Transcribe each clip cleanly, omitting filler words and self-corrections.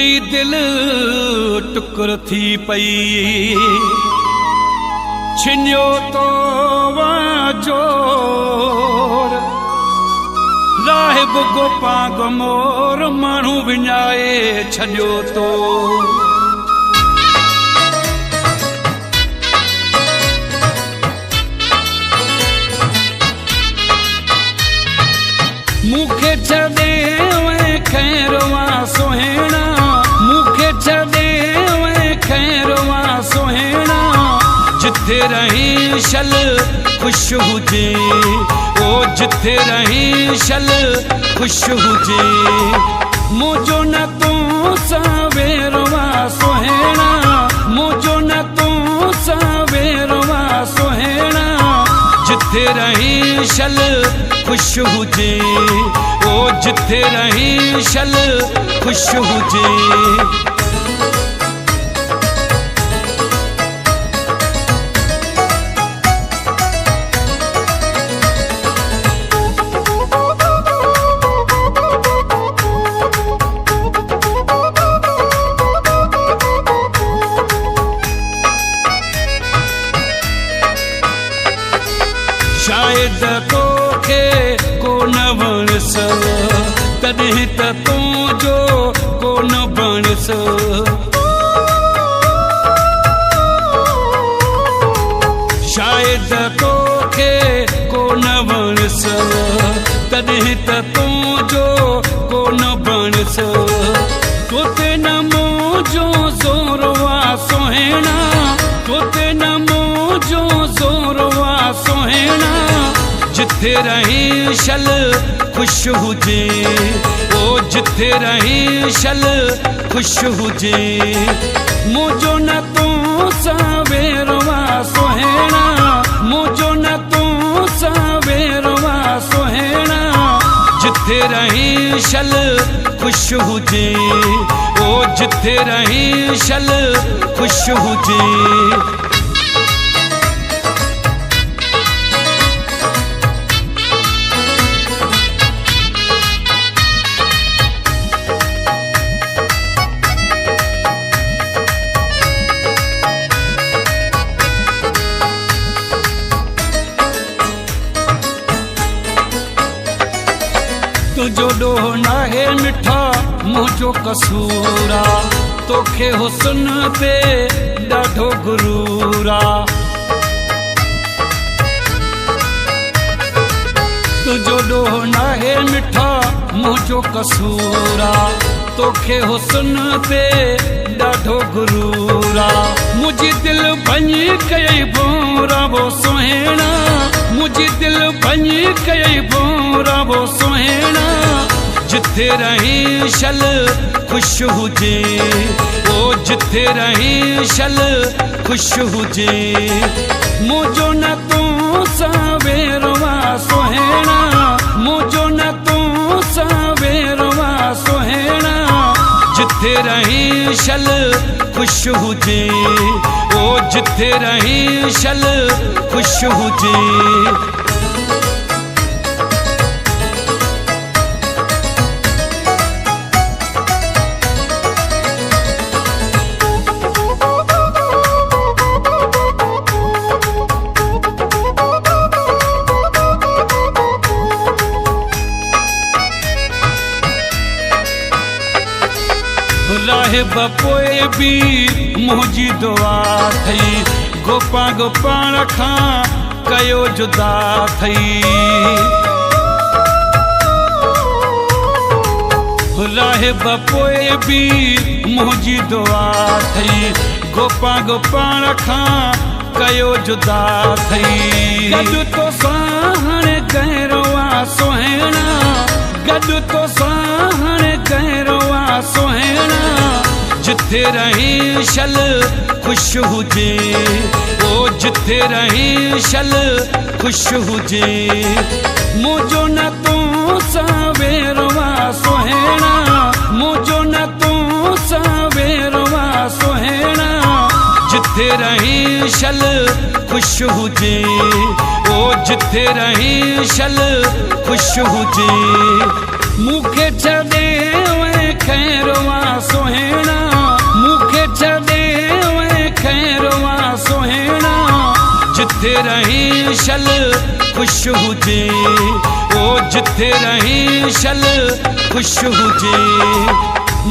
मुंजी दिल टुकर थी पई छिन्यो तो वाजोर राहिब गोपा गमोर माण्हू विञाए छॾियो तो मूंखे छॾे खैरवा सुहिणा मूंखे छॾे खैरवा सुहिणा जिथे रही शल खुश हुजे ओ जिथे रही शल खुश हुजे मुझो न तू सवेरवा सुहिणा मुझो न तू सवेरवा सुहिणा जिथे रही शल खुश हुजे ओ जिथे रही शल खुश हुजे शायद तोखे को न वणस तॾहिं त तुंहिंजो को न बणस शायद तोखे को न वणस तॾहिं त तुंहिंजो को न बणस तोते न मुंहिंजो ज़ोरवा सुहिणा तोते न मुंहिंजो ज़ोरवा सुहिणा जिथे रही शल खुश हुजे ओ जिथे रही शल खुश हुजे मुझो न तू सवेरवा सुहिणा मुझो न तू सवेरवा सुहिणा जिथे रही शल खुश हुजे ओ जिथे रही शल खुश हुजे तुझो ॾोह नाहे मिठा मुंहिंजो कसूरा तोखे हुस्न ते ॾाढो गुरूरा तुझो ॾोह नाहे मिठा मुंहिंजो कसूरा तोखे हुस्न ते ॾाढो गुरूरा मुंहिंजी दिलि भञी कई भोरा वो सुहिणा मुंहिंजी दिलि भञी कई भोरा वो सुहिणा जिथे रही शल खुश हुजे ओ जिथे रही शल खुश हुजे मुझो न तू सवेरवा सुहिणा मुझो न तू सवेरवा सुहिणा जिथे रही शल खुश हुजे ओ जिथे रही शल खुश हुजे राहिब पोइ बि मुंहिंजी दुआ थई गोपा गोपाण खां कयो जुदा थई राहिब पोइ बि मुंहिंजी दुआ थई गोपा गोपाण खां कयो जुदा थई गॾु तोसां हाणे गहरवा सुहिणा गॾु तोसां हाणे गहरवा सुहिणा जिथे रही शल खुश हुजे ओ जिथे रही शल खुश हुजे मुझो न तू सवेरवा सुहिणा मुझो न तू सवेरवा सुहिणा जिथे रही शल खुश हुजे ओ जिथे रही शल खुश हुजे मूंखे छॾे खैरवा सोहेणा मूंखे छॾे वे खैरवा सोहेणा जिथे रही शल खुश हुजे ओ जिथे रही शल खुश हुजे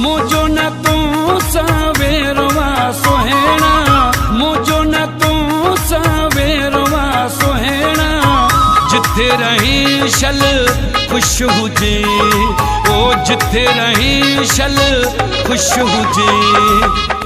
मुझो न तू सवेरवा सोहेणा मुझो न तू सवेरवा सोहेणा जिथे रही शल खुश हुजे ओ जिथे रही शल खुश हुजे।